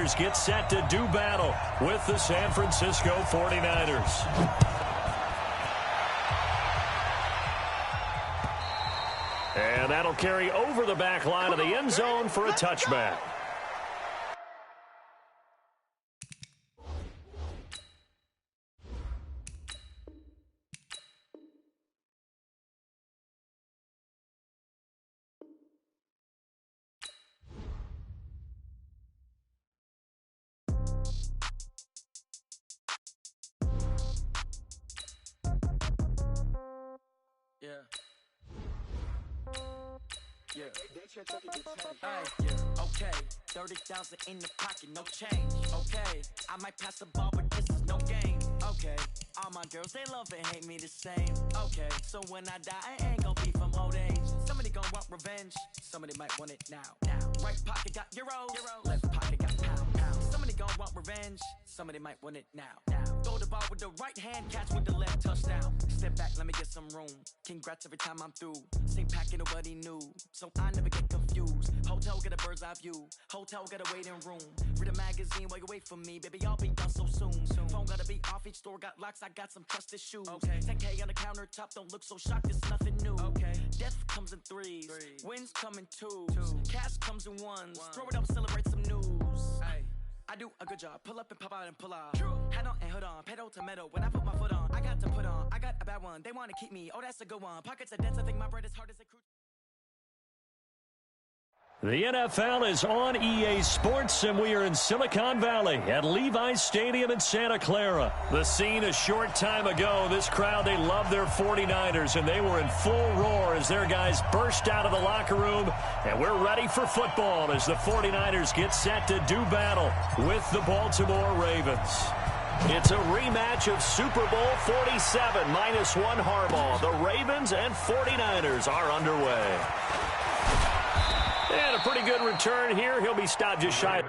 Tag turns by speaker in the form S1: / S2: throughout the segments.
S1: 49ers get set to do battle with the San Francisco 49ers. And that'll carry over the back line of the end zone for a touchback.
S2: Okay, 30,000 in the pocket, no change. Okay, I might pass the ball, but this is no game. Okay, all my girls, they love and hate me the same. Okay, so when I die, I ain't gonna be from old age. Somebody gonna want revenge, somebody might want it now. Right pocket got euros, left pocket got pound. Somebody gonna want revenge, somebody might want it now. Throw the ball with the right hand, catch with the left, touchdown. Step back, let me get some room. Congrats every time I'm through. Same packet, nobody knew, so I never get confused. Hotel get a bird's eye view, hotel get a waiting room. Read a magazine while you wait for me, baby, I'll be done so soon. Phone gotta be off, each store got locks, I got some trusted shoes. 10K on the countertop, don't look so shocked, it's nothing new. Death comes in threes, wins come in twos, cash comes in ones. Throw it up, celebrate some news. I do a good job, pull up and pop out and pull out. Head on and hood on, pedal to metal. When I put my foot on, I got to put on. I got a bad one, they wanna keep me, oh that's a good one. Pockets are dense, I think my bread is hard as a cruise.
S1: The NFL is on EA Sports, and we are in Silicon Valley at Levi's Stadium in Santa Clara. The scene a short time ago, this crowd, they love their 49ers, and they were in full roar as their guys burst out of the locker room, and we're ready for football as the 49ers get set to do battle with the Baltimore Ravens. It's a rematch of Super Bowl 47, -1 Harbaugh. The Ravens and 49ers are underway. And a pretty good return here. He'll be stopped just shy.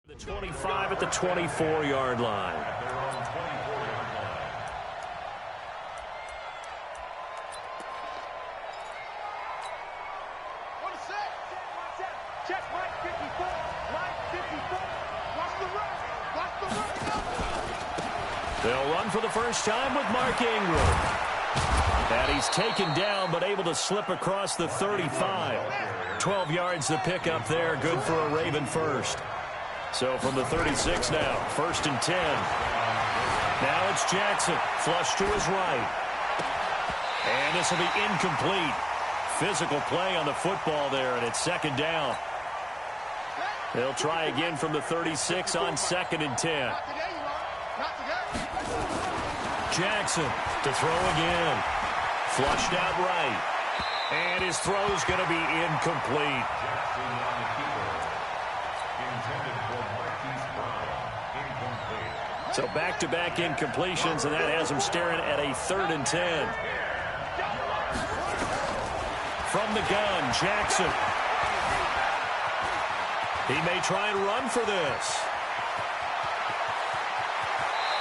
S1: The 25 at the 24-yard line.
S3: Check Mike 54. Mike 54. Watch the run. Watch the run.
S1: They'll run for the first time with Mark Ingram. And he's taken down but able to slip across the 35. 12 yards to pick up there. Good for a Raven first. So from the 36 now, 1st and 10. Now it's Jackson, flush to his right. And this will be incomplete. Physical play on the football there, and it's 2nd down. They'll try again from the 36 on 2nd and 10. Jackson to throw again. Flushed out right. And his throw's going to be incomplete. So back-to-back incompletions, and that has him staring at a 3rd and 10. From the gun, Jackson. He may try and run for this.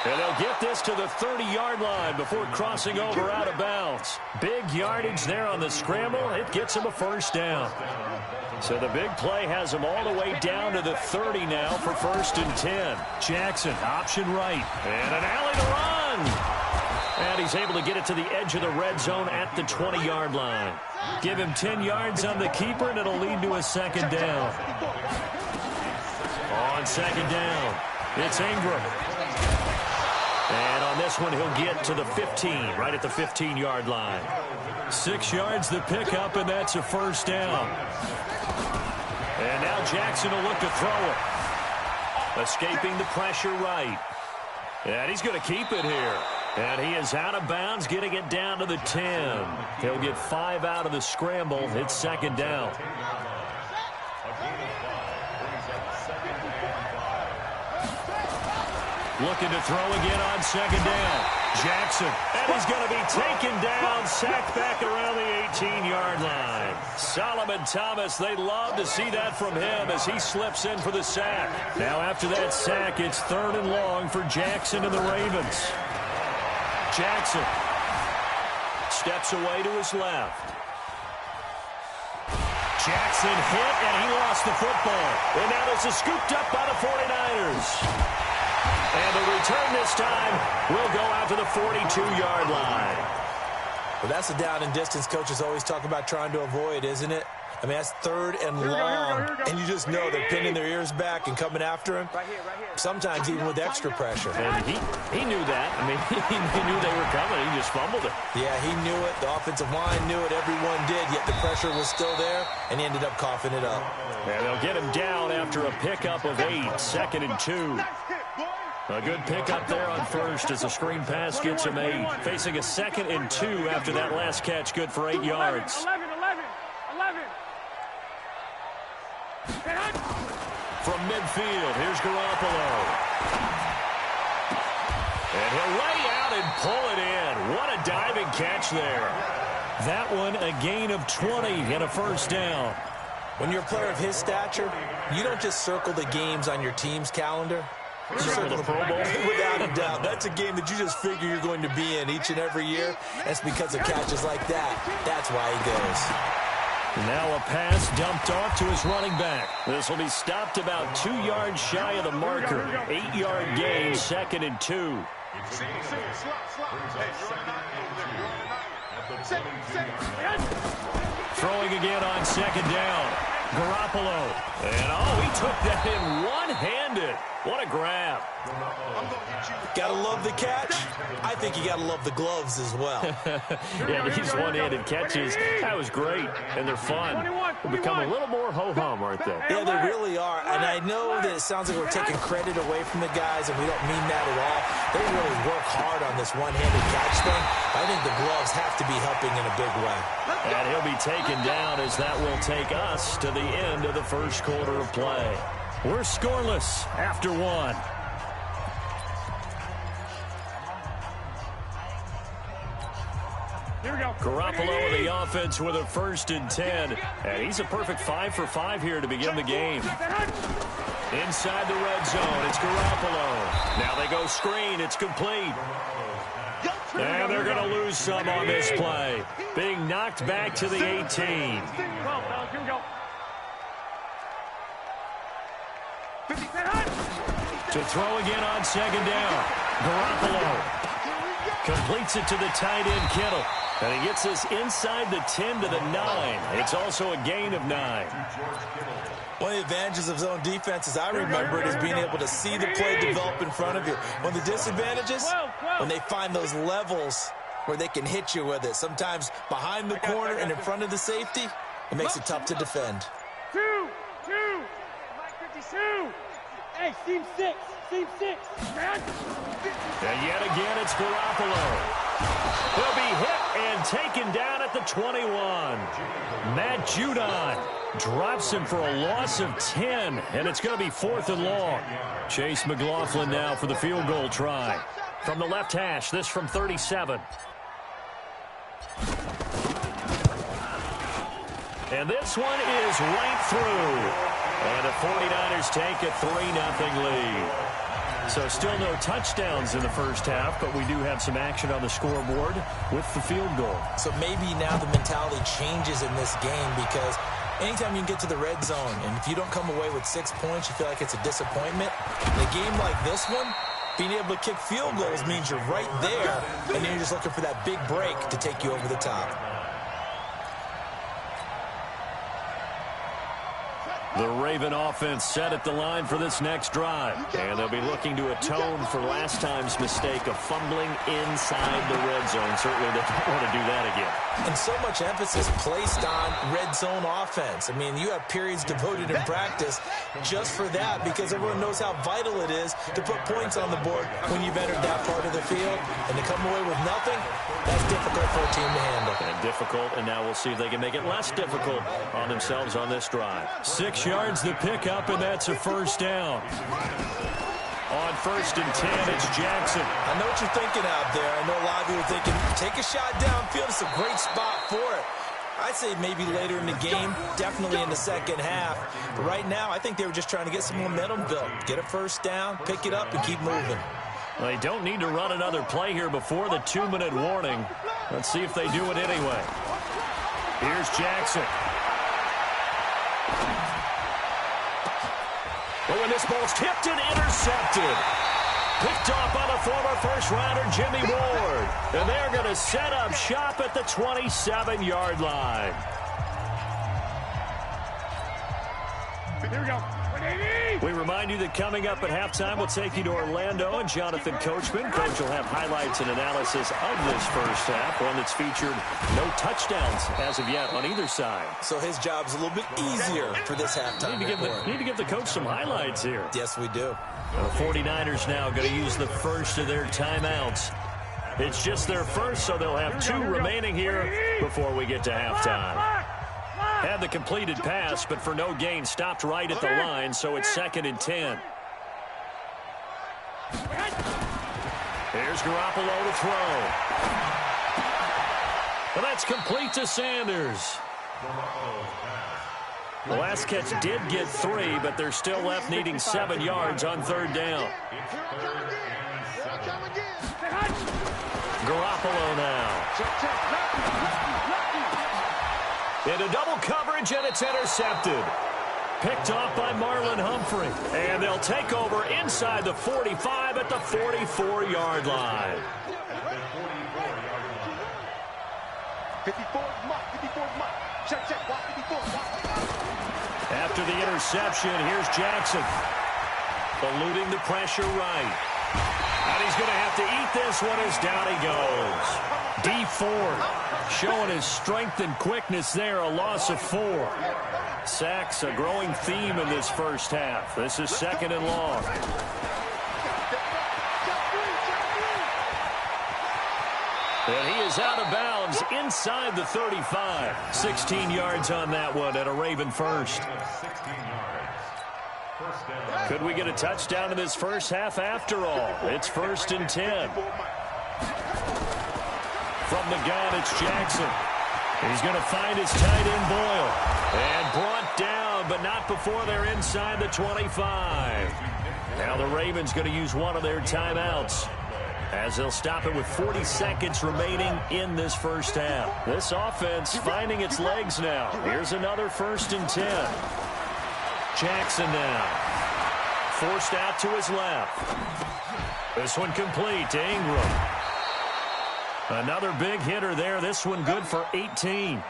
S1: And they'll get this to the 30-yard line before crossing over out of bounds. Big yardage there on the scramble. It gets him a 1st down. So the big play has him all the way down to the 30 now for 1st and 10. Jackson, option right. And an alley to run. And he's able to get it to the edge of the red zone at the 20-yard line. Give him 10 yards on the keeper, and it'll lead to a 2nd down. On 2nd down, it's Ingram. And on this one, he'll get to the 15, right at the 15-yard line. 6 yards the pickup, and that's a 1st down. And now Jackson will look to throw it. Escaping the pressure right. And he's going to keep it here. And he is out of bounds, getting it down to the 10. He'll get 5 out of the scramble. It's second down. Looking to throw again on second down. Jackson, and he's going to be taken down, sacked back around the 18-yard line. Solomon Thomas, they love to see that from him as he slips in for the sack. Now after that sack, it's 3rd and long for Jackson and the Ravens. Jackson steps away to his left. Jackson hit, and he lost the football. And now this is scooped up by the 49ers. And the return this time will go out to the 42-yard line.
S4: Well, that's the down and distance coaches always talk about trying to avoid, isn't it? I mean, that's 3rd and long, and you just know they're pinning their ears back and coming after him. Right here. Sometimes even with extra pressure.
S1: And he knew that. I mean, he knew they were coming. He just fumbled it.
S4: Yeah, he knew it. The offensive line knew it. Everyone did, yet the pressure was still there, and he ended up coughing it up.
S1: And they'll get him down after a pickup of 8, 2nd and 2. A good pickup there on first as a screen pass gets him 8. Facing a 2nd and 2 after that last catch, good for 8 yards.
S3: 11.
S1: From midfield, here's Garoppolo. And he'll lay out and pull it in. What a diving catch there. That one a gain of 20 and a first down.
S4: When you're a player of his stature, you don't just circle the games on your team's calendar. You circle the Pro Bowl. Without a doubt. That's a game that you just figure you're going to be in each and every year. That's because of catches like that. That's why he goes.
S1: Now a pass dumped off to his running back. This will be stopped about 2 yards shy of the marker. 8-yard gain, 2nd and 2. Throwing again on second down. Garoppolo. And, he took that in one-handed. What a grab.
S4: Gotta love the catch. I think you gotta love the gloves as well.
S1: Yeah, these one-handed catches, that was great. And they're fun. They'll become a little more ho-hum, aren't they?
S4: Yeah, they really are. And I know that it sounds like we're taking credit away from the guys, and we don't mean that at all. They really work hard on this one-handed catch thing. I think the gloves have to be helping in a big way.
S1: And he'll be taken down as that will take us to the end of the first quarter of play. We're scoreless after 1.
S3: Here we go.
S1: Garoppolo in the offense with a 1st and 10. And he's a perfect 5 for 5 here to begin the game. Inside the red zone, it's Garoppolo. Now they go screen, it's complete. And they're going to lose some on this play. Being knocked back to the 18.
S3: Here we go.
S1: To throw again on second down. Garoppolo completes it to the tight end, Kittle. And he gets this inside the 10 to the 9. It's also a gain of 9.
S4: One of the advantages of zone defense, as I remember it, is being able to see the play develop in front of you. One of the disadvantages, when they find those levels where they can hit you with it. Sometimes behind the corner and in front of the safety, it makes it tough to defend.
S3: 2. 52. Hey, team 6.
S1: And yet again, it's Garoppolo. He'll be hit and taken down at the 21. Matt Judon drops him for a loss of 10, and it's going to be 4th and long. Chase McLaughlin now for the field goal try. From the left hash, this from 37. And this one is right through. And the 49ers take a 3-0 lead. So still no touchdowns in the first half, but we do have some action on the scoreboard with the field goal.
S4: So maybe now the mentality changes in this game, because anytime you can get to the red zone, and if you don't come away with 6 points, you feel like it's a disappointment. In a game like this one, being able to kick field goals means you're right there, and then you're just looking for that big break to take you over the top.
S1: The Raven offense set at the line for this next drive. And they'll be looking to atone for last time's mistake of fumbling inside the red zone. Certainly they don't want to do that again.
S4: And so much emphasis placed on red zone offense. I mean, you have periods devoted in practice just for that because everyone knows how vital it is to put points on the board when you've entered that part of the field. And to come away with nothing, that's difficult for a team to handle.
S1: And difficult, and now we'll see if they can make it less difficult on themselves on this drive. 6 yards the pickup, and that's a first down. On 1st and 10, it's Jackson.
S4: I know what you're thinking out there. I know a lot of you are thinking, take a shot downfield. It's a great spot for it. I'd say maybe later in the game, definitely in the second half. But right now, I think they were just trying to get some momentum built. Get a first down, pick it up, and keep moving.
S1: They don't need to run another play here before the 2-minute warning. Let's see if they do it anyway. Here's Jackson. Oh, and this ball's tipped and intercepted. Picked off by the former first-rounder Jimmy Ward. And they're going to set up shop at the 27-yard line.
S3: Here we go.
S1: We remind you that coming up at halftime, we'll take you to Orlando and Jonathan Coachman. Coach will have highlights and analysis of this first half, one that's featured no touchdowns as of yet on either side.
S4: So his job's a little bit easier for this halftime.
S1: Need to give the coach some highlights here.
S4: Yes, we do.
S1: The 49ers now going to use the first of their timeouts. It's just their first, so they'll have 2 remaining here before we get to halftime. Had the completed pass, but for no gain, stopped right at the line, so it's 2nd and 10. Here's Garoppolo to throw. Well, that's complete to Sanders. The last catch did get 3, but they're still left needing 7 yards on 3rd down. Garoppolo now. Into double coverage, and it's intercepted. Picked off by Marlon Humphrey. And they'll take over inside the 45 at the 44-yard line.
S3: 54 mark, 54 mark. Check, watch 54.
S1: After the interception, here's Jackson. Eluding the pressure right. And he's going to have to eat this one as down he goes. D Ford showing his strength and quickness there, a loss of 4. Sacks, a growing theme in this first half. This is 2nd and long. And he is out of bounds inside the 35. 16 yards on that one and a Raven first. Could we get a touchdown in this first half after all? It's 1st and 10. From the gun, it's Jackson. He's going to find his tight end, Boyle. And brought down, but not before they're inside the 25. Now the Ravens going to use one of their timeouts, as they'll stop it with 40 seconds remaining in this first half. This offense finding its legs now. Here's another 1st and 10. Jackson now. Forced out to his left. This one complete to Ingram. Another big hitter there. This one good for 18.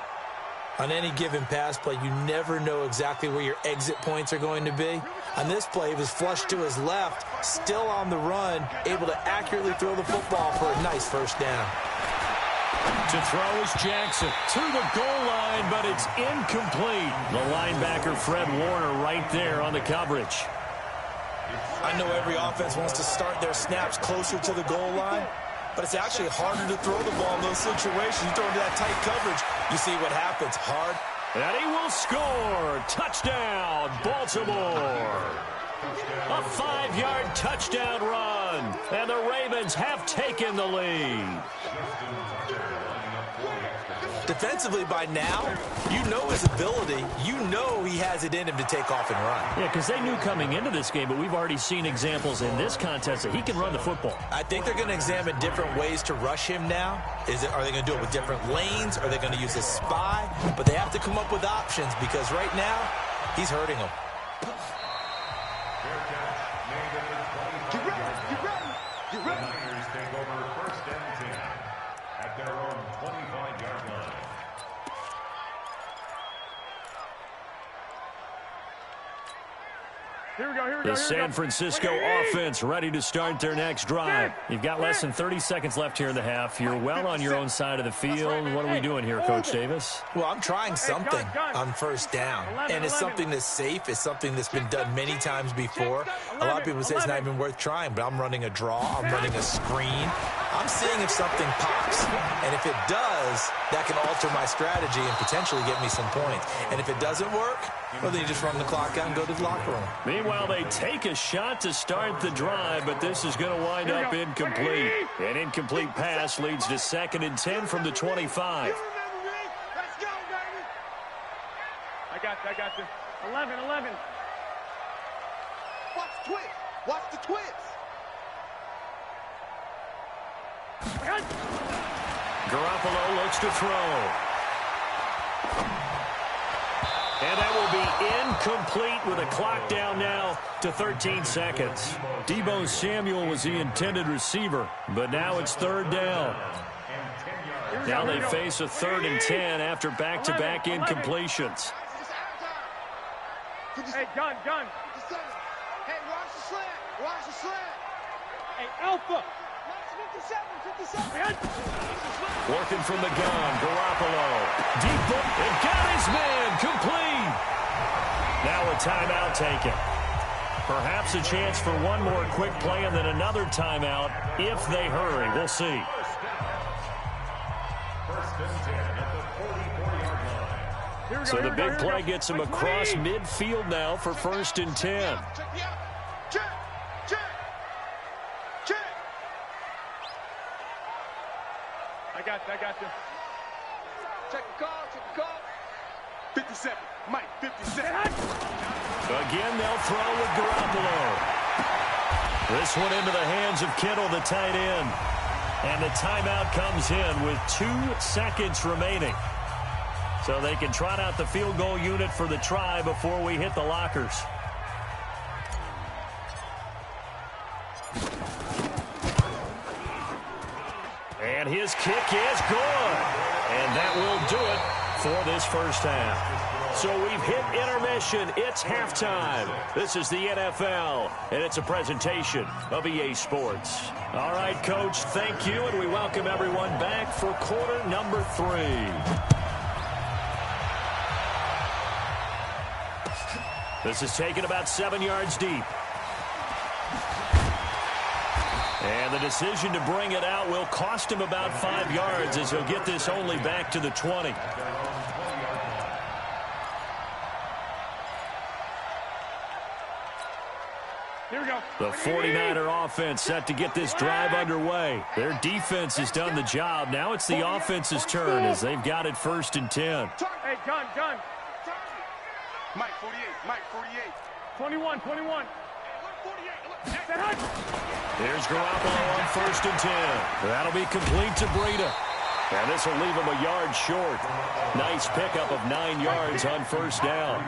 S4: On any given pass play, you never know exactly where your exit points are going to be. On this play, he was flushed to his left, still on the run, able to accurately throw the football for a nice first down.
S1: To throw is Jackson to the goal line, but it's incomplete. The linebacker, Fred Warner, right there on the coverage.
S4: I know every offense wants to start their snaps closer to the goal line, but it's actually harder to throw the ball in those situations. You throw into that tight coverage, you see what happens. Hard.
S1: And he will score. Touchdown, Baltimore. A 5-yard touchdown run. And the Ravens have taken the lead.
S4: Defensively by now, you know his ability. You know he has it in him to take off and run.
S1: Yeah, because they knew coming into this game, but we've already seen examples in this contest that he can run the football.
S4: I think they're going to examine different ways to rush him now. Are they going to do it with different lanes? Are they going to use a spy? But they have to come up with options because right now, he's hurting them.
S3: Get ready.
S5: Niners take over 1st and 10 at their own 25-yard line.
S1: The San Francisco offense ready to start their next drive. You've got less than 30 seconds left here in the half. You're well on your own side of the field. What are we doing here, Coach Davis?
S4: Well, I'm trying something on first down, and it's something that's safe. It's something that's been done many times before. A lot of people say it's not even worth trying, but I'm running a draw. I'm running a screen. I'm seeing if something pops, and if it does, that can alter my strategy and potentially get me some points. And if it doesn't work, well, then you just run the clock out and go to the locker room.
S1: Meanwhile, they take a shot to start the drive, but this is going to wind up incomplete. An incomplete pass leads to 2nd and 10 from the 25.
S3: Let's go, baby. I got you. 11. Watch the twist. Watch the twist.
S1: Garoppolo looks to throw. And that will be incomplete with a clock down now to 13 seconds. Deebo Samuel was the intended receiver, but now it's 3rd down. Now they face a 3rd and 10 after back-to-back incompletions.
S3: Hey, gun. Hey, watch the slant. Hey, Alpha. 57.
S1: Working from the gun, Garoppolo. Deep up, and got his man complete. Now a timeout taken. Perhaps a chance for one more quick play and then another timeout if they hurry. We'll see.
S5: First and 10 at the 40-yard line.
S1: So the big play gets him across midfield now for 1st and 10.
S3: Check. I got you. Check the call. 57. Mike, 57.
S1: Again, they'll throw with Garoppolo. This one into the hands of Kittle, the tight end. And the timeout comes in with 2 seconds remaining. So they can trot out the field goal unit for the try before we hit the lockers. And his kick is good. And that will do it for this first half. So we've hit intermission. It's halftime. This is the NFL, and it's a presentation of EA Sports. All right, Coach, thank you, and we welcome everyone back for quarter number 3. This is taken about 7 yards deep. And the decision to bring it out will cost him about 5 yards as he'll get this only back to the 20.
S3: Here we go.
S1: The 49er offense set to get this drive underway. Their defense has done the job. Now it's the offense's turn as they've got it 1st and 10.
S3: Hey, gun. Mike, 48. 21.
S1: Here's Garoppolo on 1st and 10. That'll be complete to Breida. And this will leave him a yard short. Nice pickup of 9 yards on 1st down.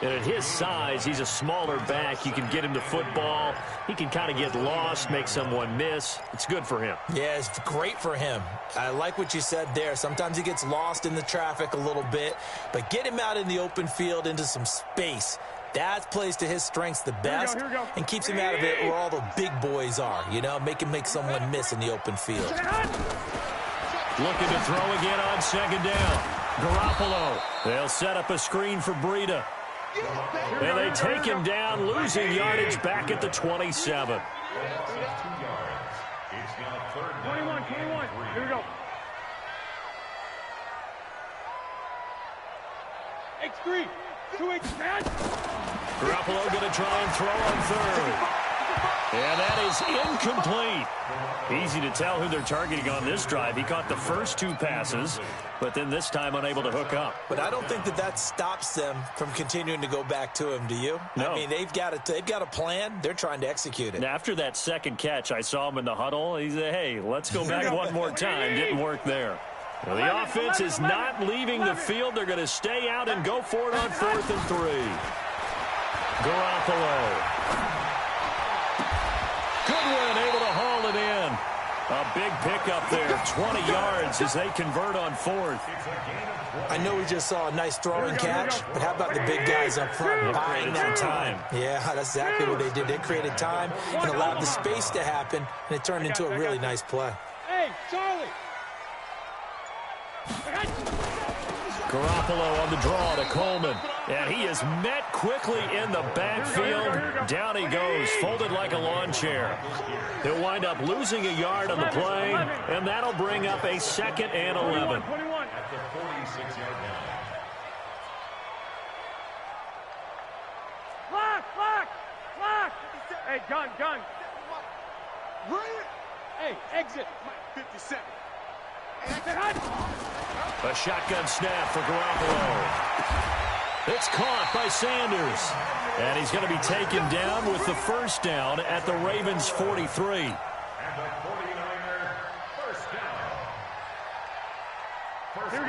S1: And at his size, he's a smaller back. You can get him to football. He can kind of get lost, make someone miss. It's good for him.
S4: Yeah, it's great for him. I like what you said there. Sometimes he gets lost in the traffic a little bit, but get him out in the open field into some space. That plays to his strengths the best
S3: Here we go.
S4: and keeps him out of it where all the big boys are. You know, make him make someone miss in the open field.
S1: Looking to throw again on 2nd down. Garoppolo. They'll set up a screen for Breida. And they take him down, losing yardage back at the 27.
S3: 21. Here we go. X3. 2X.
S1: Garoppolo going to try and throw on 3rd. And that is incomplete. Easy to tell who they're targeting on this drive. He caught the first 2 passes, but then this time unable to hook up.
S4: But I don't think that stops them from continuing to go back to him, do you?
S1: No.
S4: I mean, they've got a plan. They're trying to execute it.
S1: Now, after that 2nd catch, I saw him in the huddle. He said, hey, let's go back one more time. Didn't work there. Well, the offense is not leaving the field. They're going to stay out and go for it on 4th and 3. Garoppolo. Goodwin able to haul it in. A big pickup there, 20 yards as they convert on fourth.
S4: I know we just saw a nice throwing catch, but how about the big guys up front buying that time? Yeah, that's exactly what they did. They created time and allowed the space to happen, and it turned into a really nice play.
S3: Hey, Charlie!
S1: Garoppolo on the draw to Coleman. And he is met quickly in the backfield. Down he goes, folded like a lawn chair. He'll wind up losing a yard on the play, and that'll bring up a 2nd and 11.
S5: At the 46-yard line.
S3: Lock! Hey, gun! Hey, exit! 57.
S1: A shotgun snap for Garoppolo. It's caught by Sanders. And he's going to be taken down with the first down at the Ravens' 43.
S5: And the 49er, first down.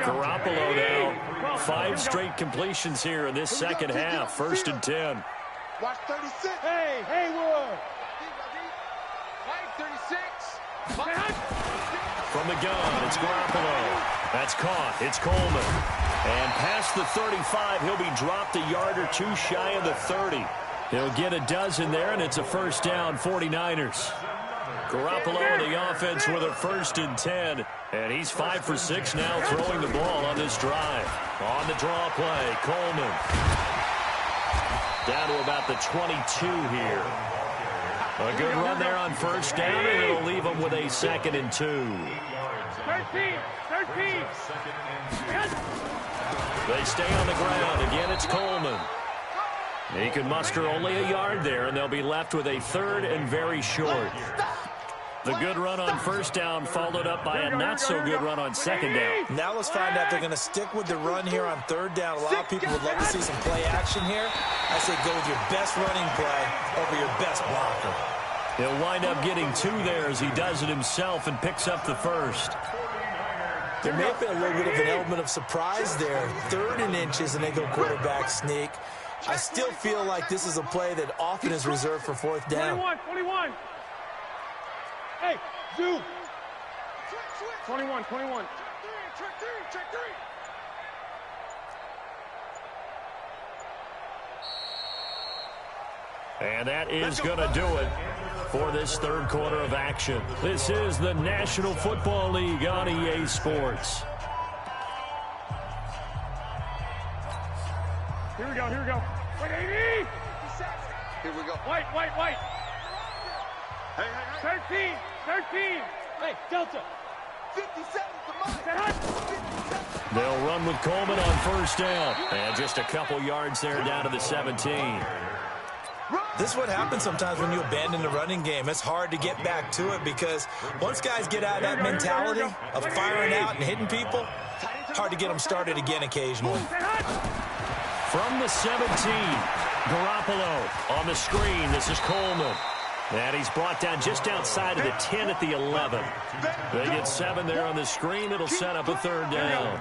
S1: Garoppolo now, 5 straight completions here in this second half. 1st and 10.
S3: Watch 36. Hey, Haywood. 36.
S1: From the gun, it's Garoppolo. That's caught. It's Coleman. And past the 35, he'll be dropped a yard or 2 shy of the 30. He'll get a dozen there, and it's a first down, 49ers. Garoppolo and the offense with a 1st and 10. And he's 5 for 6 now throwing the ball on this drive. On the draw play, Coleman. Down to about the 22 here. A good run there on first down, and it'll leave them with a 2nd and 2.
S3: 13.
S1: They stay on the ground. Again, it's Coleman. He can muster only a yard there, and they'll be left with a 3rd and very short. The good run on first down followed up by a not-so-good run on 2nd down.
S4: Now let's find out if they're going to stick with the run here on 3rd down. A lot of people would love to see some play action here. I say go with your best running play over your best blocker.
S1: He'll wind up getting 2 there as he does it himself and picks up the 1st.
S4: There may have been a little bit of an element of surprise there. 3rd and inches, and they go quarterback sneak. I still feel like this is a play that often is reserved for 4th down.
S3: 21. Hey, zoom. 21. Check three.
S1: And that is going to do it for this 3rd quarter of action. This is the National Football League on EA Sports.
S3: Here we go. Wait, 80.
S6: Here we go.
S3: White. Hey. 13. Hey, Delta. 57 to mine.
S1: They'll run with Coleman on first down. And just a couple yards there down to the 17.
S4: This is what happens sometimes when you abandon the running game. It's hard to get back to it because once guys get out of that mentality of firing out and hitting people, hard to get them started again occasionally.
S1: From the 17, Garoppolo on the screen. This is Coleman. And he's brought down just outside of the 10 at the 11. They get 7 there on the screen. It'll set up a 3rd down.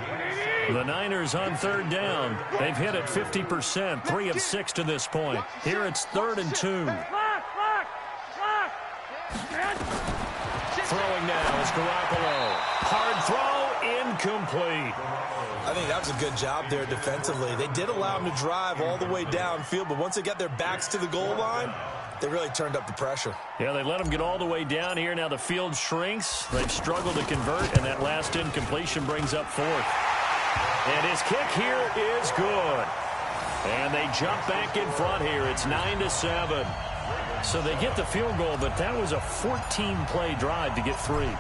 S1: The Niners on 3rd down. They've hit it 50%, 3 of 6 to this point. Here it's 3rd and 2. Throwing now is Garoppolo. Hard throw, incomplete.
S4: I think that was a good job there defensively. They did allow them to drive all the way downfield, but once they got their backs to the goal line, they really turned up the pressure.
S1: Yeah, they let them get all the way down here. Now the field shrinks. They've struggled to convert, and that last incompletion brings up 4th. And his kick here is good. And they jump back in front here. It's 9-7. So they get the field goal, but that was a 14-play drive to get 3.
S4: You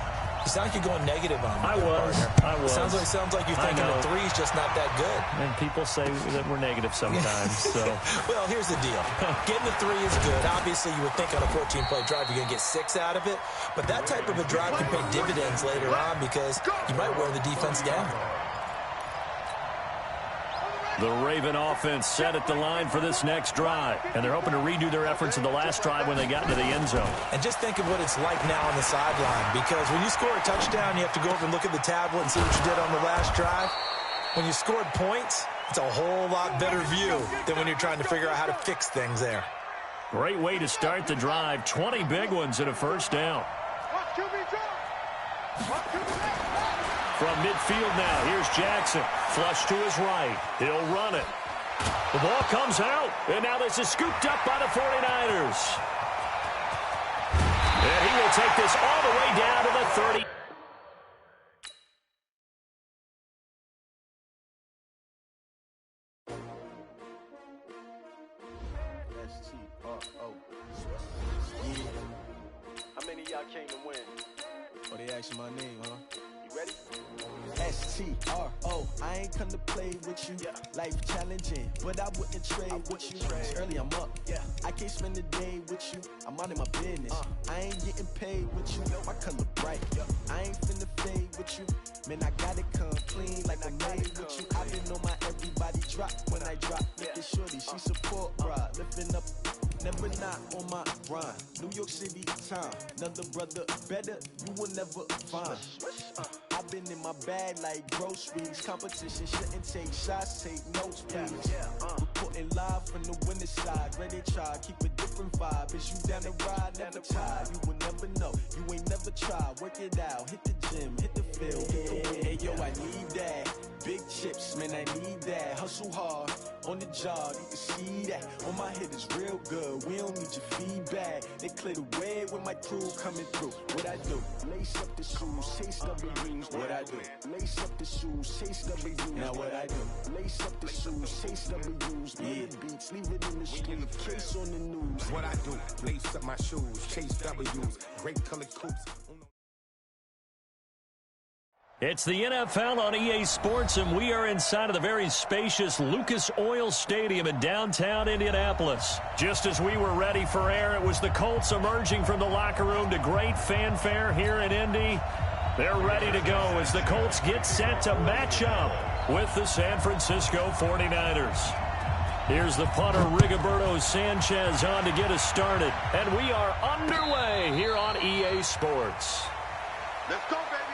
S4: sound like you're going negative on me.
S1: I was.
S4: Sounds like you're thinking the 3's just not that good.
S1: And people say that we're negative sometimes. So,
S4: well, here's the deal. Getting the 3 is good. Obviously, you would think on a 14-play drive you're going to get 6 out of it. But that type of a drive can pay dividends later on because you might wear the defense down.
S1: The Raven offense set at the line for this next drive. And they're hoping to redo their efforts in the last drive when they got into the end zone.
S4: And just think of what it's like now on the sideline. Because when you score a touchdown, you have to go over and look at the tablet and see what you did on the last drive. When you scored points, it's a whole lot better view than when you're trying to figure out how to fix things there.
S1: Great way to start the drive. 20 big ones and a first down. From midfield now, here's Jackson. Flush to his right. He'll run it. The ball comes out, and now this is scooped up by the 49ers. And he will take this all the way down to the 30.
S7: How many of y'all came to win? Oh, they asking my name, huh? You ready? S-T-R-O, I ain't come to play with you. Life challenging, but I wouldn't trade with you. It's early, I'm up. I can't spend the day with you. I'm out in my business. I ain't getting paid with you. My color bright. I ain't finna fade with you. Man, I gotta come clean like I made with you. I been on my everybody drop when I drop. Look at shorty, she support, bruh. Lifting up, never not on my grind. New York City time, another brother better, you will never find. I've been in my bag like groceries. Competition shouldn't take shots, take notes, please. Reporting live from the winning side. Ready to try, keep a different vibe. Is you down the ride, never tired. You will never know, you ain't never tried. Work it out, hit the gym, hit the field. Hey yo, I need that. Big chips, man, I need that. Hustle hard, on the job, you can see that. On my head is real good, we don't need your feedback. They clear the way with my crew coming through. What I do? Lace up the shoes, chase double rings. What I do? Lace up the shoes, chase double U's. Now what I do? Lace up the shoes, chase double U's. Yeah, beats, leave it in the street, case on the news.
S8: What I do? Lace up my shoes, chase W's. Great colored coops.
S1: It's the NFL on EA Sports, and we are inside of the very spacious Lucas Oil Stadium in downtown Indianapolis. Just as we were ready for air, it was the Colts emerging from the locker room to great fanfare here in Indy. They're ready to go as the Colts get set to match up with the San Francisco 49ers. Here's the punter, Rigoberto Sanchez, on to get us started. And we are underway here on EA Sports.
S3: Let's go, baby.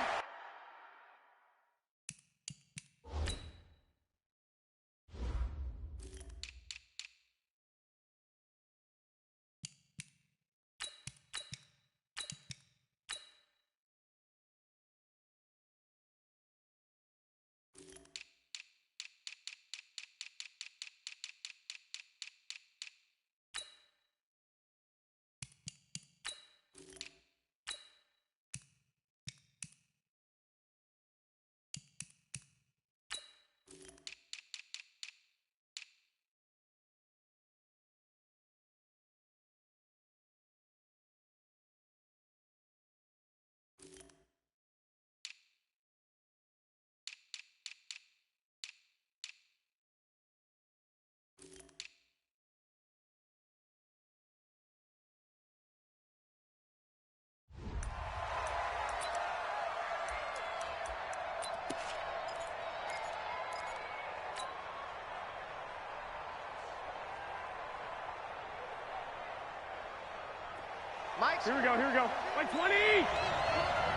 S3: Mike.
S9: Here we go, here we go. Like 20!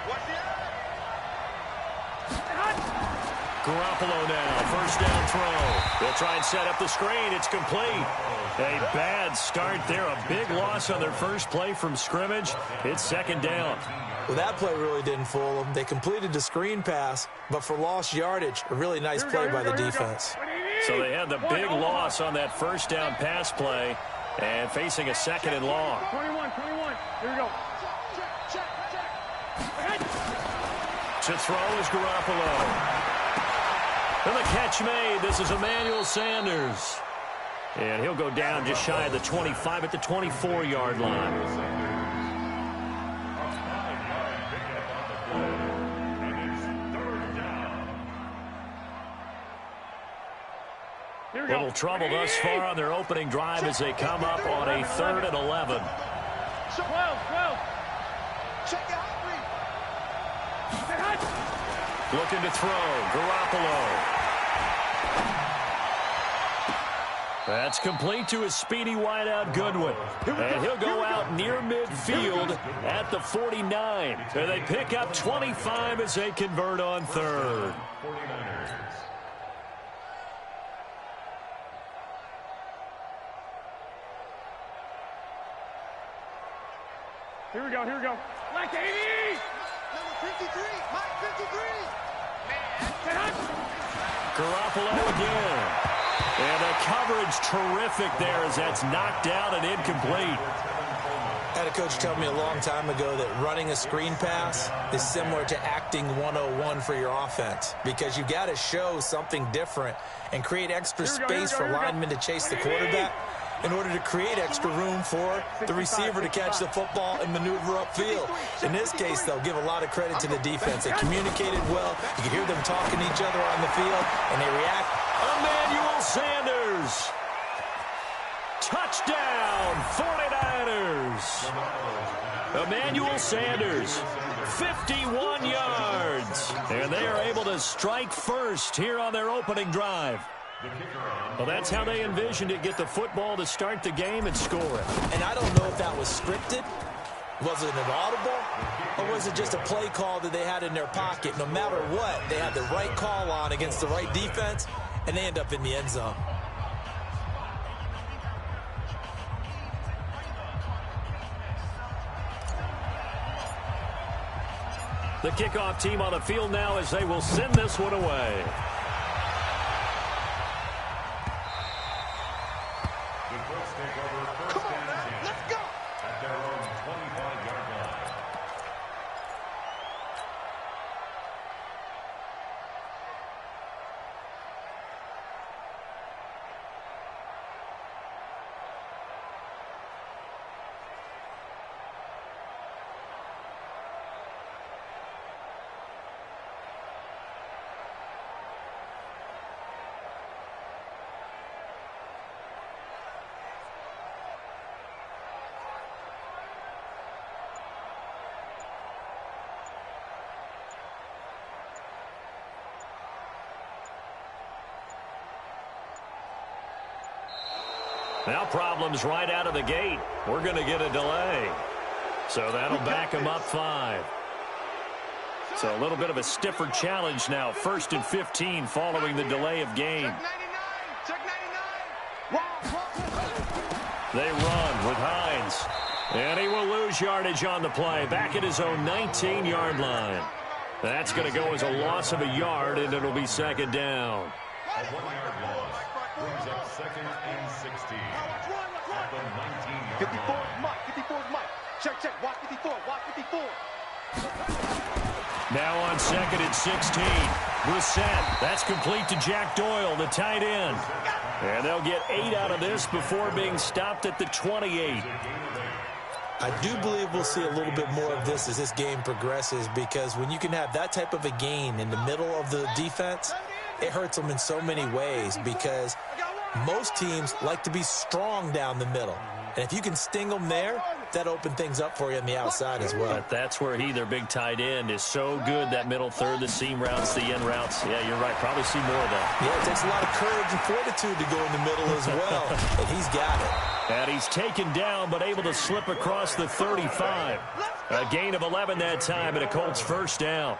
S3: Watch the
S1: Garoppolo now, first down throw. They'll try and set up the screen. It's complete. A bad start there. A big loss on their first play from scrimmage. It's second down.
S4: Well, that play really didn't fool them. They completed the screen pass, but for lost yardage, a really nice play by the defense.
S1: So they had the big loss on that first down pass play and facing a second and long.
S9: 21. Here we go.
S1: To throw is Garoppolo. And the catch made. This is Emmanuel Sanders. And he'll go down just shy of the 25 at the 24-yard line. Little trouble thus far on their opening drive as they come up on a 3rd and 11.
S9: 12.
S3: Check it out,
S1: Looking to throw, Garoppolo. That's complete to his speedy wideout, Goodwin. And he'll go out near midfield at the 49. And they pick up 25 as they convert on 3rd.
S9: Here we go. Like 80!
S3: Number 53, Mike 53.
S1: Garoppolo again. And the coverage terrific there as that's knocked down and incomplete.
S4: I had a coach tell me a long time ago that running a screen pass is similar to acting 101 for your offense because you've got to show something different and create extra space for linemen to chase the quarterback in order to create extra room for the receiver to catch the football and maneuver upfield. In this case, they'll give a lot of credit to the defense. They communicated well. You can hear them talking to each other on the field, and they react.
S1: Emmanuel Sanders. Touchdown, 49ers. Emmanuel Sanders, 51 yards. And they are able to strike first here on their opening drive. Well, that's how they envisioned it, get the football to start the game and score it.
S4: And I don't know if that was scripted. Was it an audible? Or was it just a play call that they had in their pocket? No matter what, they had the right call on against the right defense, and they end up in the end zone.
S1: The kickoff team on the field now as they will send this one away.
S3: Come on, man. Let's go.
S5: At their own 25-yard line.
S1: Now problems right out of the gate. We're going to get a delay. So that'll back them up 5. So a little bit of a stiffer challenge now. 1st and 15 following the delay of game.
S3: Check 99.
S1: They run with Hines. And he will lose yardage on the play. Back at his own 19-yard line. That's going to go as a loss of a yard, and it'll be 2nd down.
S5: A 1-yard loss brings up 2nd and 16. At the 19-yard
S3: 54
S5: line.
S3: is Mike. 54 is Mike. Check. Watch 54. Watch 54.
S1: Now on 2nd and 16. Brissett. That's complete to Jack Doyle, the tight end. And they'll get 8 out of this before being stopped at the 28.
S4: I do believe we'll see a little bit more of this as this game progresses because when you can have that type of a gain in the middle of the defense, it hurts them in so many ways because most teams like to be strong down the middle. And if you can sting them there, that opens things up for you on the outside as well.
S1: But that's where their big tight end, is so good, that middle third, the seam routes, the end routes. Yeah, you're right. Probably see more of that.
S4: Yeah, it takes a lot of courage and fortitude to go in the middle as well. And he's got it.
S1: And he's taken down, but able to slip across the 35. A gain of 11 that time, and a Colts 1st down.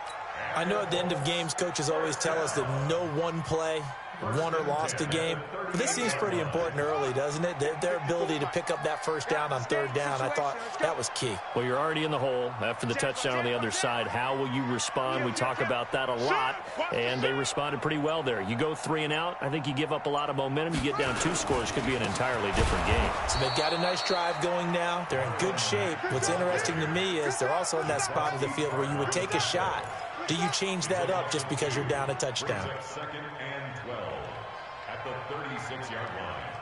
S4: I know at the end of games, coaches always tell us that no one play won or lost a game. But this seems pretty important early, doesn't it? Their ability to pick up that 1st down on 3rd down, I thought that was key.
S1: Well, you're already in the hole after the touchdown on the other side. How will you respond? We talk about that a lot, and they responded pretty well there. You go 3 and out, I think you give up a lot of momentum. You get down 2 scores, could be an entirely different game.
S4: So they've got a nice drive going now. They're in good shape. What's interesting to me is they're also in that spot of the field where you would take a shot. Do you change that up just because you're down a touchdown?
S5: 2nd and 12 at the 36-yard line.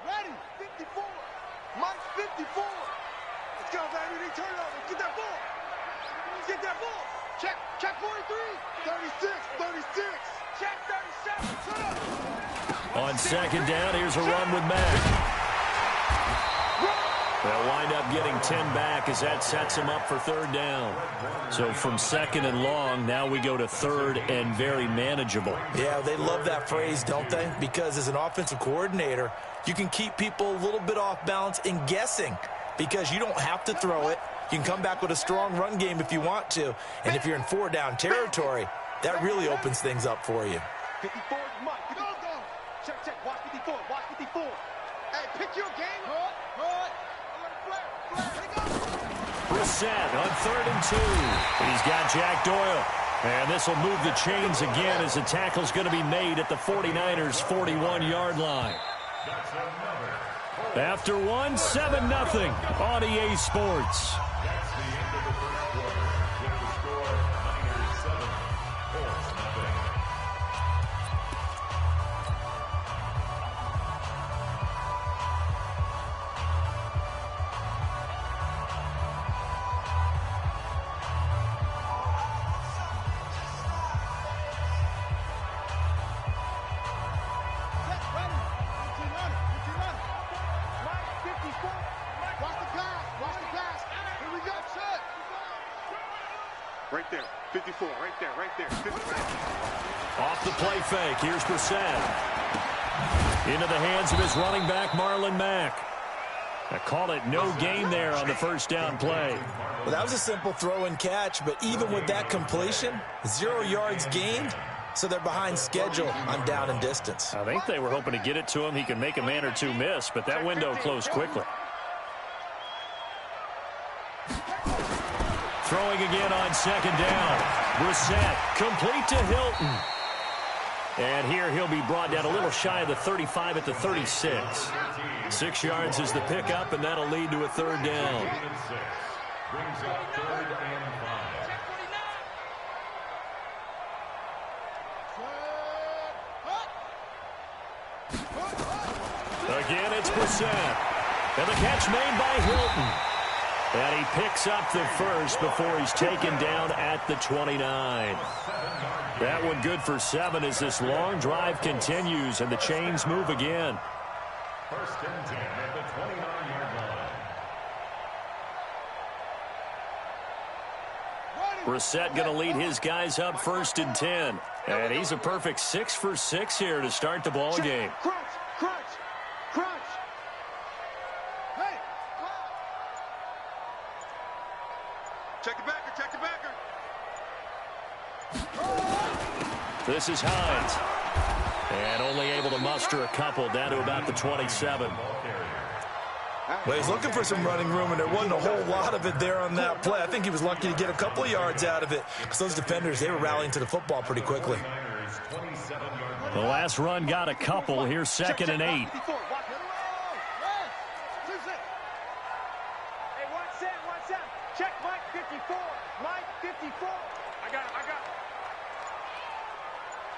S3: Ready. 54. Mike 54. Let's go, baby. They turn it over. Get that ball. Get that ball. Check 43. 36. Check 37. Turn up.
S1: On 2nd down, here's a run with Mack. They'll wind up getting 10 back as that sets them up for 3rd down. So from 2nd and long, now we go to 3rd and very manageable.
S4: Yeah, they love that phrase, don't they? Because as an offensive coordinator, you can keep people a little bit off balance and guessing because you don't have to throw it. You can come back with a strong run game if you want to. And if you're in 4-down territory, that really opens things up for you.
S3: 54 is Mike. Go. Check. Watch 54. Watch 54. Hey, pick your game.
S1: Brissett on 3rd and 2. He's got Jack Doyle. And this will move the chains again as the tackle's going to be made at the 49ers' 41-yard line. After one, 7-0 on EA Sports.
S5: That's the end of the first quarter with the score Niners 7, Colts nothing.
S3: Right there, 54, right there, 54.
S1: Off the play fake, here's Brissett. Into the hands of his running back, Marlon Mack. I call it no gain there on the first down play.
S4: Well, that was a simple throw and catch, but even with that completion, 0 yards gained, so they're behind schedule on down and distance.
S1: I think they were hoping to get it to him. He could make a man or two miss, but that window closed quickly. Throwing again on second down. Brissett complete to Hilton. And here he'll be brought down a little shy of the 35 at the 36. 6 yards is the pickup, and that'll lead to a third down.
S5: Brings up 3rd and 5.
S1: Again, it's Brissett. And the catch made by Hilton. And he picks up the first before he's taken down at the 29. That one good for 7 as this long drive continues and the chains move again.
S5: 1st and 10 at the 29-yard line.
S1: Brissett going to lead his guys up 1st and 10. And he's a perfect 6 for 6 here to start the ball game.
S3: Crunch, crunch, crunch. Hey. Check the backer, check the backer.
S1: This is Hines. And only able to muster a couple down to about the 27.
S4: Well, he's looking for some running room, and there wasn't a whole lot of it there on that play. I think he was lucky to get a couple of yards out of it because those defenders, they were rallying to the football pretty quickly.
S1: The last run got a couple. Here's 2nd and 8.
S9: Hey, watch that. Check Mike 54. Mike 54. I got it.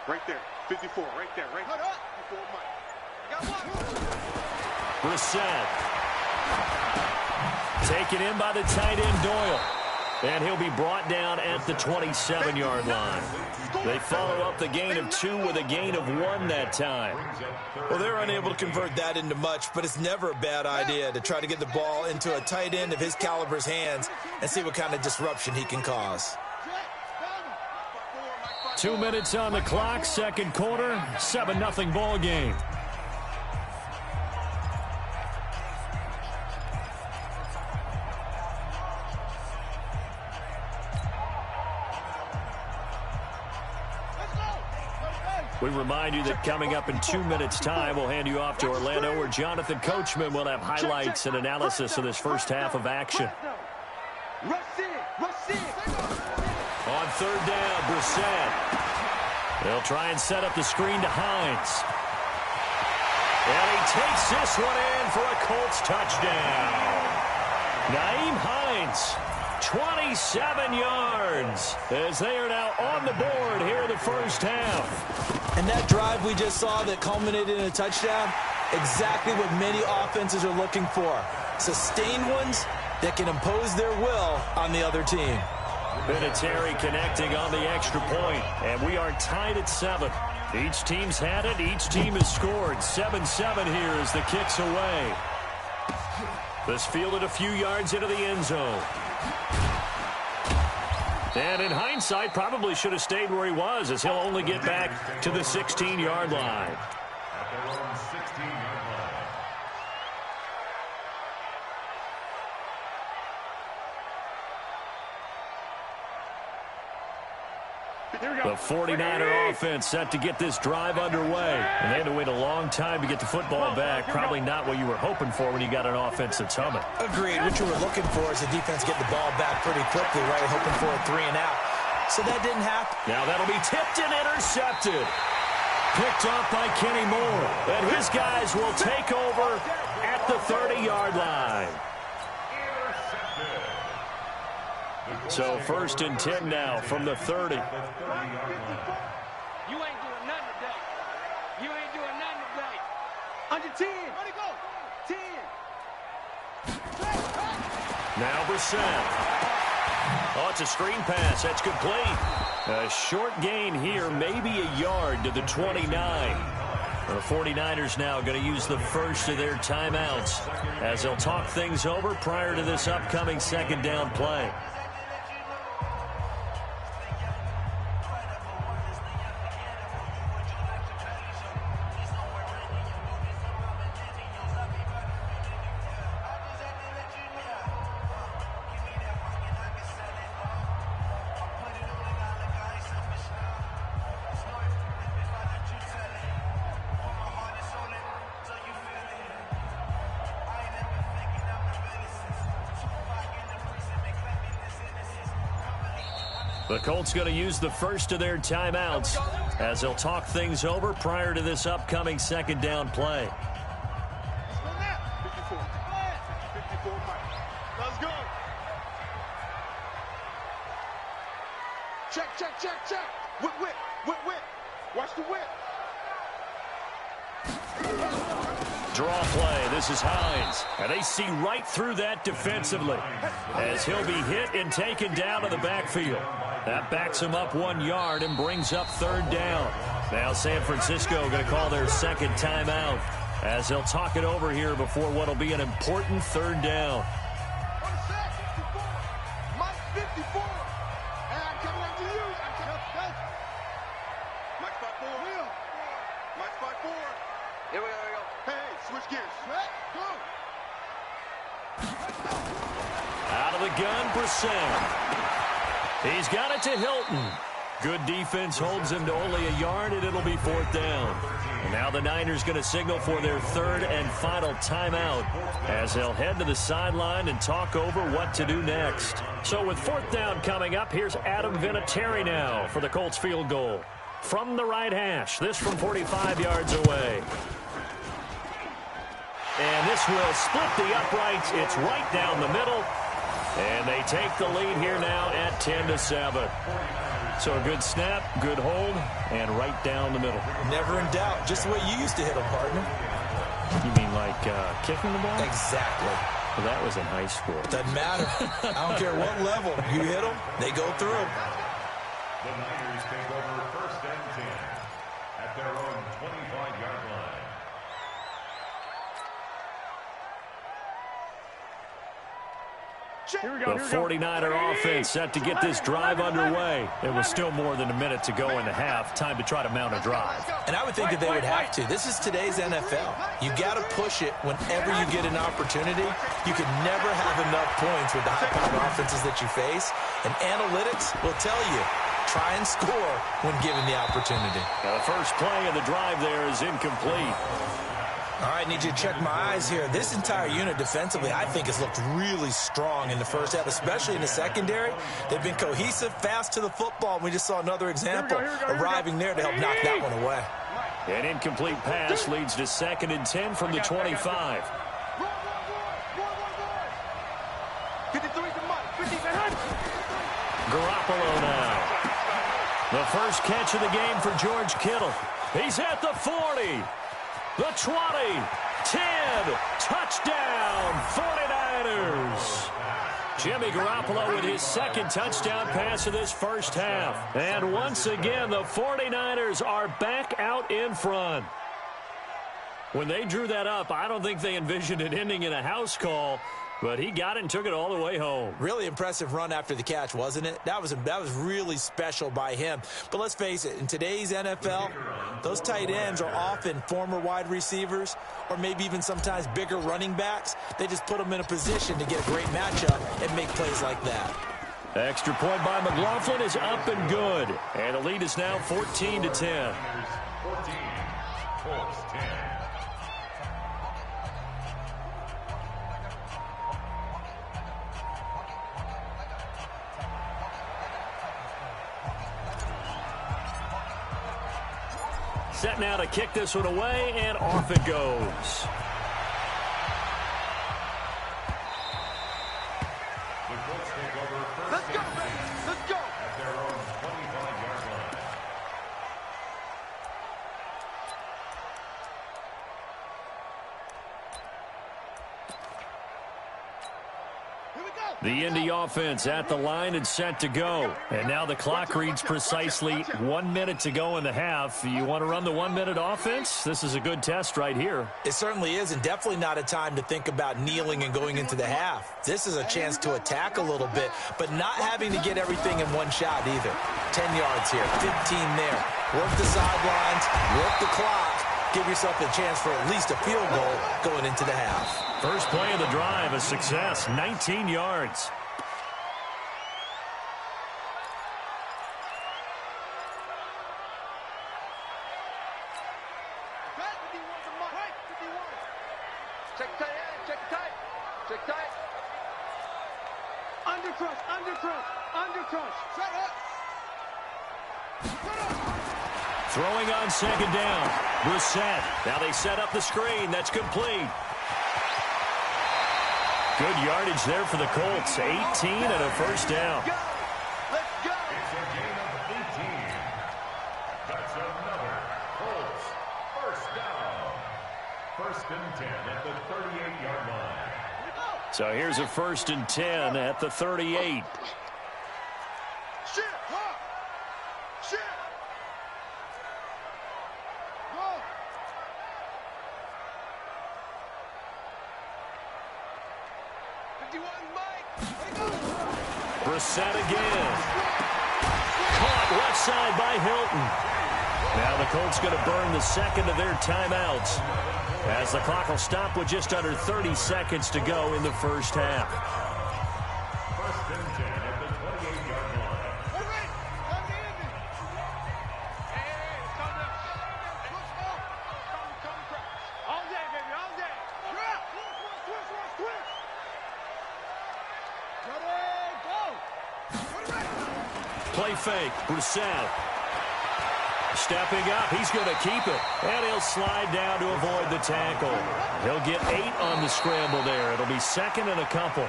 S3: Right there, 54, right there, right there. 54, Mike. Got one.
S1: Brissett. Taken in by the tight end, Doyle. And he'll be brought down at the 27-yard line. They follow up the gain of 2 with a gain of 1 that time.
S4: Well, they're unable to convert that into much, but it's never a bad idea to try to get the ball into a tight end of his caliber's hands and see what kind of disruption he can cause.
S1: 2 minutes on the clock, second quarter, 7-0 ball game. We remind you that coming up in 2 minutes' time, we'll hand you off to Orlando, where Jonathan Coachman will have highlights and analysis of this first half of action. On 3rd down, Brissett. They'll try and set up the screen to Hines. And he takes this one in for a Colts touchdown. Nyheim Hines, 27 yards, as they are now on the board here in the first half.
S4: And that drive we just saw that culminated in a touchdown, exactly what many offenses are looking for. Sustained ones that can impose their will on the other team.
S1: Vinatieri connecting on the extra point, and we are tied at 7. Each team's had it. Each team has scored. 7-7 here as the kick's away. This fielded a few yards into the end zone. And in hindsight, probably should have stayed where he was, as he'll only get back to the 16-yard line.
S5: At their own 16-yard line.
S1: The 49er offense set to get this drive underway. And they had to wait a long time to get the football back. Probably not what you were hoping for when you got an offense that's humming.
S4: Agreed. What you were looking for is the defense getting the ball back pretty quickly, right? Hoping for a 3 and out. so that didn't happen.
S1: Now that'll be tipped and intercepted. Picked off by Kenny Moore. And his guys will take over at the 30-yard line. So 1st and 10 now from the 30.
S9: You ain't doing nothing today. You ain't doing nothing today. Under 10. Ready, go. 10.
S1: Now Brissett. Oh, it's a screen pass. That's complete. A short gain here, maybe a yard to the 29. The 49ers now going to use the first of their timeouts as they'll talk things over prior to this upcoming 2nd down play. The Colts going to use the first of their timeouts as they'll talk things over prior to this upcoming 2nd down play.
S3: 54. 54, Mike. Let's go. Check, check, check, check. Whip, whip, whip, whip. Watch the whip.
S1: Draw play. This is Hines. And they see right through that defensively as he'll be hit and taken down to the backfield. That backs him up 1 yard and brings up 3rd down. Now San Francisco going to call their 2nd timeout as they'll talk it over here before what will be an important 3rd down.
S3: Mike 54. And I'm coming after you. I'm coming after you. Mike 54. Mike 54.
S6: Here we go.
S3: Hey, switch gears. Go.
S1: Out of the gun, Brissett. He's got it to Hilton. Good defense holds him to only a yard, and it'll be 4th down. And now the Niners going to signal for their 3rd and final timeout as they'll head to the sideline and talk over what to do next. So with 4th down coming up, here's Adam Vinatieri now for the Colts field goal. From the right hash, this from 45 yards away. And this will split the uprights. It's right down the middle. And they take the lead here now at 10-7. So a good snap, good hold, and right down the middle.
S4: Never in doubt. Just the way you used to hit them, partner.
S1: You mean like kicking the ball?
S4: Exactly.
S1: Well, that was in high school.
S4: Doesn't matter. I don't care what level. You hit them, they go through.
S5: The Niners take over 1st and 10 at their own 25-yard line.
S1: The 49er offense set to get this drive underway. It was still more than a minute to go in the half. Time to try to mount a drive.
S4: And I would think that they would have to. This is today's NFL. You got to push it whenever you get an opportunity. You can never have enough points with the high-powered offenses that you face. And analytics will tell you, try and score when given the opportunity.
S1: Now the first play of the drive there is incomplete.
S4: All right, need you to check my eyes here. This entire unit defensively, I think, has looked really strong in the first half, especially in the secondary. They've been cohesive, fast to the football, and we just saw another example arriving there to help knock that one away.
S1: An incomplete pass leads to 2nd and 10 from the 25.
S3: 53 to Mike. 50.
S1: Garoppolo now. The first catch of the game for George Kittle. He's at the 40. The 20, 10, touchdown, 49ers. Jimmy Garoppolo with his 2nd touchdown pass of this first half. And once again, the 49ers are back out in front. When they drew that up, I don't think they envisioned it ending in a house call, but he got it and took it all the way home.
S4: Really impressive run after the catch, wasn't it? That was really special by him. But let's face it, in today's NFL, those tight ends are often former wide receivers or maybe even sometimes bigger running backs. They just put them in a position to get a great matchup and make plays like that.
S1: Extra point by McLaughlin is up and good. And the lead is now 14-10.
S5: 14, Colts 10.
S1: Set now to kick this one away, and off it goes.
S3: Let's go, baby. Let's go.
S5: At their own 25-yard line.
S3: Here we go.
S1: The Indy offense at the line and set to go. And now the clock reads precisely 1 minute to go in the half. You want to run the 1 minute offense? This is a good test right here.
S4: It certainly is, and definitely not a time to think about kneeling and going into the half. This is a chance to attack a little bit, but not having to get everything in one shot either. 10 yards here, 15 there. Work the sidelines, work the clock. Give yourself a chance for at least a field goal going into the half.
S1: First play of the drive, a success, 19 yards.
S3: Check tight, check tight, check tight.
S9: Undercrush, undercrush, undercrush.
S3: Shut up. Shut up.
S1: Throwing on second down. Brissett. Now they set up the screen. That's complete. Good yardage there for the Colts. 18 and a first down.
S3: Let's go.
S5: It's a gain of 18. That's another Colts first down. First and 10 at the 38-yard line.
S1: So here's a first and 10 at the 38.
S3: Shit, huh? Shit. Go.
S1: Brissett again. Caught left side by Hilton. Now the Colts going to burn the second of their timeouts as the clock will stop with just under 30 seconds to go in the first half.
S5: First and 10 at the 28-yard line.
S3: All right. Time to end it.
S9: Hey, calm down. Calm. All day, baby, all day.
S3: Switch. Ready, go.
S1: Play fake. Brissett. Stepping up. He's going to keep it. And he'll slide down to avoid the tackle. He'll get 8 on the scramble there. It'll be second and a couple.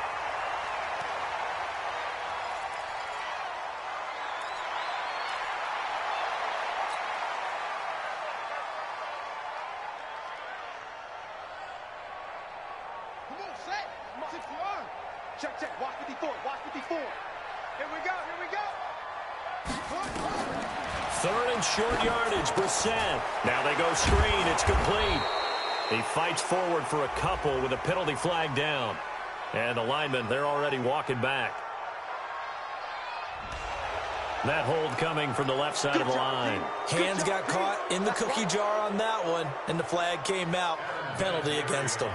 S3: Come on, set. 60-yard. Check. Watch 54. Here we go.
S1: Third and short yardage, Brissett. Now they go screen. It's complete. He fights forward for a couple with a penalty flag down. And the linemen, they're already walking back. That hold coming from the left side of the line.
S4: Hands got caught in the cookie jar on that one, and the flag came out. Penalty against them.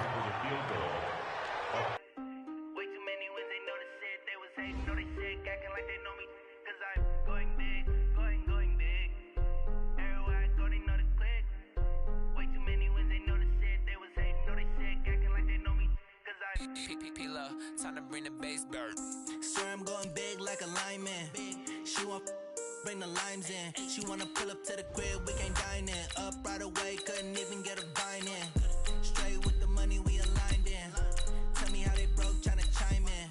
S10: Time to bring the bass bird.
S7: Swear I'm going big like a lineman. She want bring the limes in. She wanna pull up to the crib, we can't dine in. Up right away, couldn't even get a vine in. Straight with the money we aligned in. Tell me how they broke, tryna chime in.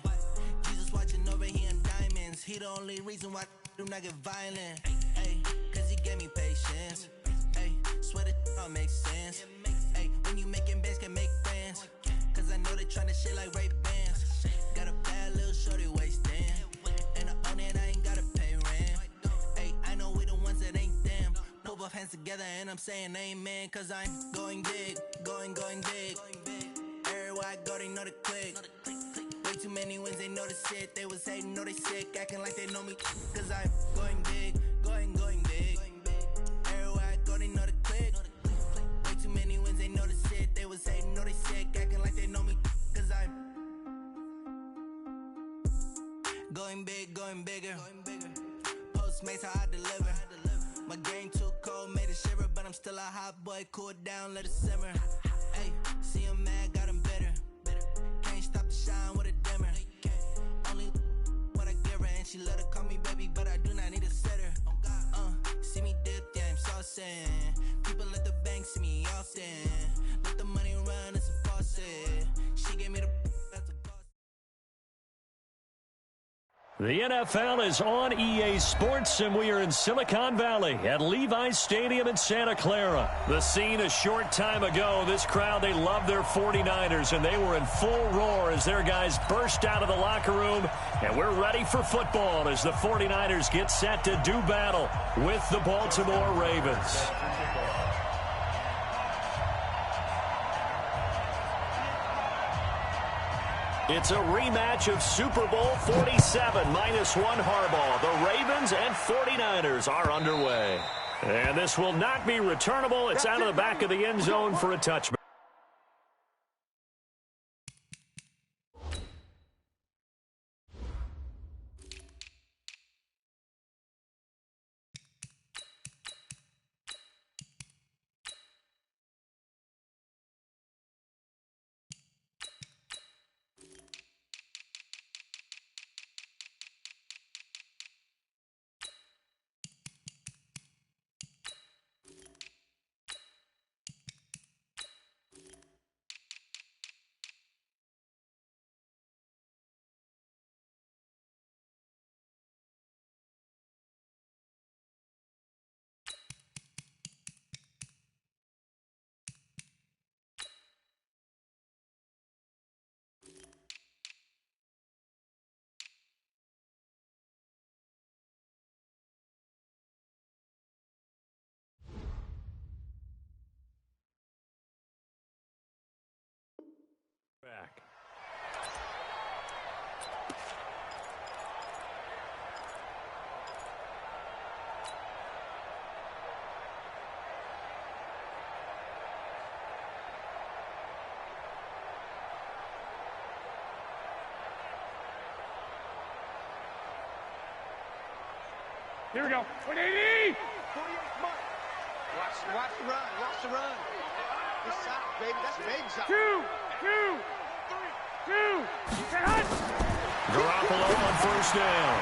S7: Jesus watching over here in diamonds. He the only reason why do not get violent. Ay, cause he gave me patience. Ay, swear that all makes sense. Ay, when you making bands can make friends. Cause I know they tryna shit like Ray-Bans. Got a bad little shorty wasting. And I own it, I ain't gotta pay rent. Hey, I know we the ones that ain't them. Pull both hands together and I'm saying amen. Cause I'm going big, going big. Everywhere I go, they know the click. Way too many wins, they know the shit. They was hating, know they sick, acting like they know me. Cause I'm going big, going big. Everywhere I go, they know the click. Way too many wins, they know the shit. They was hating, know they sick, acting like they know me. Cause I'm going big, going bigger. Postmates how I deliver. My game too cold, made it shiver, but I'm still a hot boy. Cool down, let it simmer. Hey, see him mad, got him bitter. Can't stop the shine with a dimmer. Only what I give her, and she let her call me baby, but I do not need a sitter. See me dip, yeah, I'm saucy.
S11: flossing. People at the bank see me often. Let the money run, it's a faucet. She gave me the that's a boss.
S1: The NFL is on EA Sports, and we are in Silicon Valley at Levi's Stadium in Santa Clara. The scene a short time ago, this crowd, they love their 49ers, and they were in full roar as their guys burst out of the locker room, and we're ready for football as the 49ers get set to do battle with the Baltimore Ravens. It's a rematch of Super Bowl 47, -1 Harbaugh. The Ravens and 49ers are underway. And this will not be returnable. It's out of the back of the end zone for a touchback. Back.
S9: Here we go. 180!
S3: 48 Mike. Watch the run. Watch the run. This side, baby. That's baby side.
S9: 2, 2, 3, 2. Get hot.
S1: Garoppolo on first down.